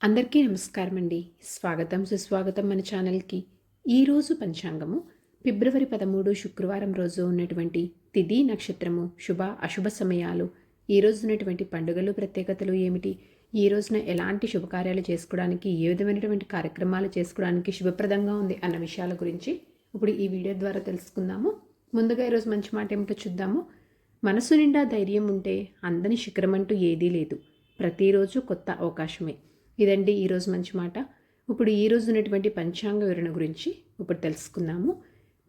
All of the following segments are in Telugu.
అందరికీ నమస్కారం అండి. స్వాగతం సుస్వాగతం మన ఛానల్కి. ఈరోజు పంచాంగము ఫిబ్రవరి 13 శుక్రవారం రోజు ఉన్నటువంటి తిథి నక్షత్రము శుభ అశుభ సమయాలు, ఈ రోజు ఉన్నటువంటి పండుగలు ప్రత్యేకతలు ఏమిటి, ఈ రోజున ఎలాంటి శుభకార్యాలు చేసుకోవడానికి, ఏ విధమైనటువంటి కార్యక్రమాలు చేసుకోవడానికి శుభప్రదంగా ఉంది అన్న విషయాల గురించి ఇప్పుడు ఈ వీడియో ద్వారా తెలుసుకుందాము. ముందుగా ఈరోజు మంచి మాట ఏమిటో చూద్దాము. మనసు నిండా ధైర్యం ఉంటే అందని శిఖరం అంటూ ఏదీ లేదు. ప్రతిరోజు కొత్త అవకాశమే. ఇదండి ఈరోజు మంచి మాట. ఇప్పుడు ఈరోజు ఉన్నటువంటి పంచాంగ వివరణ గురించి ఇప్పుడు తెలుసుకుందాము.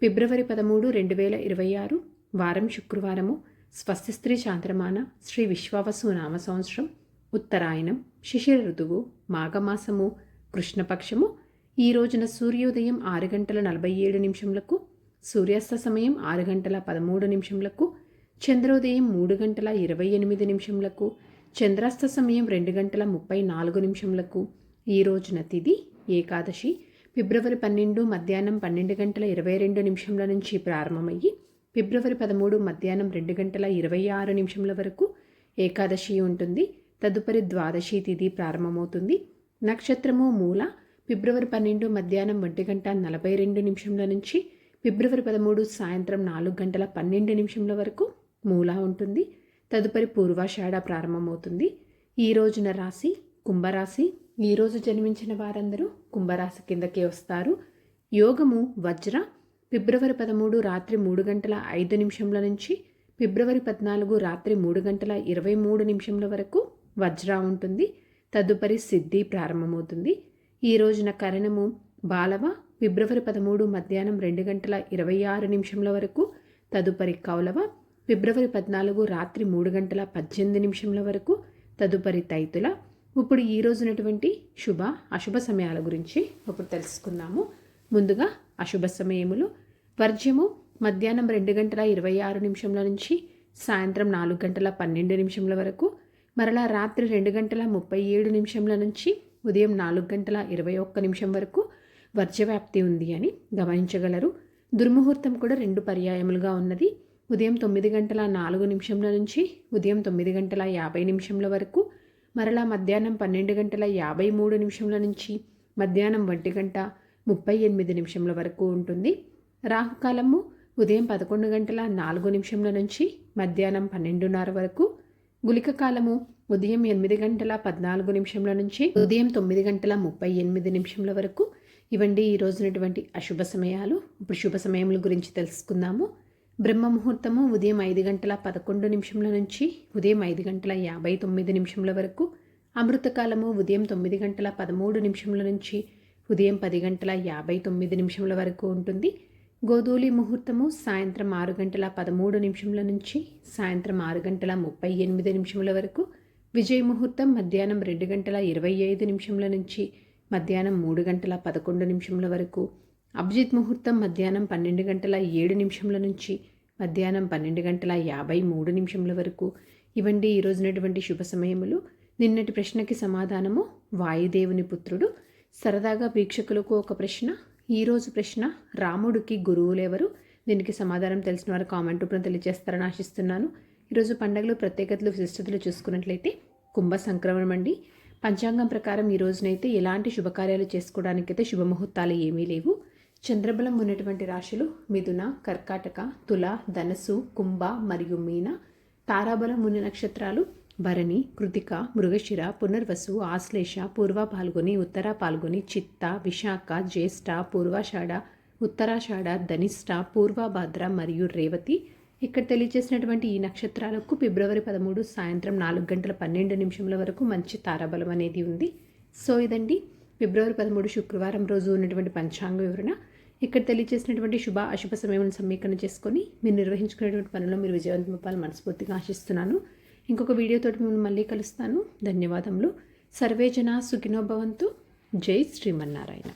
ఫిబ్రవరి 13, 2026 వారం శుక్రవారము. స్వస్తి స్త్రీ చాంద్రమాన శ్రీ విశ్వావసు నామ సంవత్సరం, ఉత్తరాయణం, శిశిర ఋతువు, మాఘమాసము, కృష్ణపక్షము. ఈ రోజున సూర్యోదయం 6:47, సూర్యాస్త సమయం 6:13, చంద్రోదయం 3:28, చంద్రాస్త సమయం 2:34. ఈ రోజున తిథి ఏకాదశి. ఫిబ్రవరి 12 మధ్యాహ్నం 12:22 నుంచి ప్రారంభమయ్యి ఫిబ్రవరి 13 మధ్యాహ్నం 2:26 వరకు ఏకాదశి ఉంటుంది. తదుపరి ద్వాదశి తిథి ప్రారంభమవుతుంది. నక్షత్రము మూల. ఫిబ్రవరి 12 మధ్యాహ్నం 1:42 నుంచి ఫిబ్రవరి 13 సాయంత్రం 4:12 వరకు మూల ఉంటుంది. తదుపరి పూర్వాషాఢ ప్రారంభమవుతుంది. ఈ రోజున రాశి కుంభరాశి. ఈరోజు జన్మించిన వారందరూ కుంభరాశి కిందకే వస్తారు. యోగము వజ్ర. ఫిబ్రవరి 13 రాత్రి 3:05 నుంచి ఫిబ్రవరి 14 రాత్రి 3:23 వరకు వజ్ర ఉంటుంది. తదుపరి సిద్ధి ప్రారంభమవుతుంది. ఈ రోజున కరణము బాలవ. ఫిబ్రవరి 13 మధ్యాహ్నం 2:26 వరకు. తదుపరి కౌలవ. ఫిబ్రవరి 14 రాత్రి 3:18 వరకు. తదుపరి తైతుల. ఇప్పుడు ఈ రోజునటువంటి శుభ అశుభ సమయాల గురించి ఇప్పుడు తెలుసుకుందాము. ముందుగా అశుభ సమయములు. వర్జ్యము మధ్యాహ్నం 2:26 నుంచి సాయంత్రం 4:12 వరకు. మరలా రాత్రి 2:37 నుంచి ఉదయం 4:21 వరకు వర్జ్యవ్యాప్తి ఉంది అని గమనించగలరు. దుర్ముహూర్తం కూడా 2 పర్యాయములుగా ఉన్నది. ఉదయం 9:04 నుంచి ఉదయం 9:50 వరకు. మరలా మధ్యాహ్నం 12:53 నుంచి మధ్యాహ్నం 1:38 వరకు ఉంటుంది. రాహుకాలము ఉదయం 11:04 నుంచి మధ్యాహ్నం 12:30 వరకు. గుళిక కాలము ఉదయం 8:14 నుంచి ఉదయం 9:38 వరకు. ఇవండి ఈ రోజునటువంటి అశుభ సమయాలు. ఇప్పుడు శుభ సమయముల గురించి తెలుసుకుందాము. బ్రహ్మ ముహూర్తము ఉదయం 5:11 నుంచి ఉదయం 5:59 వరకు. అమృతకాలము ఉదయం 9:13 నుంచి ఉదయం 10:59 వరకు ఉంటుంది. గోధూలి ముహూర్తము సాయంత్రం 6:13 నుంచి సాయంత్రం 6:38 వరకు. విజయ ముహూర్తం మధ్యాహ్నం 2:25 నుంచి మధ్యాహ్నం 3:11 వరకు. అభిజిత్ ముహూర్తం మధ్యాహ్నం 12:07 నుంచి మధ్యాహ్నం 12:53 వరకు. ఇవండి ఈ రోజునటువంటి శుభ సమయములు. నిన్నటి ప్రశ్నకి సమాధానము వాయుదేవుని పుత్రుడు. సరదాగా వీక్షకులకు ఒక ప్రశ్న. ఈరోజు ప్రశ్న, రాముడికి గురువులెవరు? దీనికి సమాధానం తెలిసిన వారు కామెంట్ రూపంలో తెలియజేస్తారని ఆశిస్తున్నాను. ఈరోజు పండుగలు ప్రత్యేకతలు విశిష్టతలు చూసుకున్నట్లయితే కుంభ సంక్రమణం అండి. పంచాంగం ప్రకారం ఈ రోజునైతే ఎలాంటి శుభకార్యాలు చేసుకోవడానికైతే శుభముహూర్తాలు ఏమీ లేవు. చంద్రబలం ఉన్నటువంటి రాశులు మిథున, కర్కాటక, తుల, ధనస్సు, కుంభ మరియు మీన. తారాబలం ఉన్న నక్షత్రాలు భరణి, కృతిక, మృగశిర, పునర్వసు, ఆశ్లేష, పూర్వ పాల్గొని, ఉత్తర పాల్గొని, చిత్త, విశాఖ, జ్యేష్ఠ, పూర్వాషాఢ, ఉత్తరాషాఢ, ధనిష్ట, పూర్వభద్ర మరియు రేవతి. ఇక్కడ తెలియజేసినటువంటి ఈ నక్షత్రాలకు ఫిబ్రవరి 13 సాయంత్రం 4:12 వరకు మంచి తారాబలం అనేది ఉంది. సో ఇదండి ఫిబ్రవరి 13 శుక్రవారం రోజు ఉన్నటువంటి పంచాంగ వివరణ. ఇక్కడ తెలియజేసినటువంటి శుభ అశుభ సమయం సమీకరణ చేసుకొని మీరు నిర్వహించుకునేటువంటి పనుల్లో మీరు విజయవంతం మనస్ఫూర్తిగా ఆశిస్తున్నాను. ఇంకొక వీడియోతోటి మిమ్మల్ని మళ్ళీ కలుస్తాను. ధన్యవాదములు. సర్వే జనా సుఖినో భవంతు. జై శ్రీమన్నారాయణ.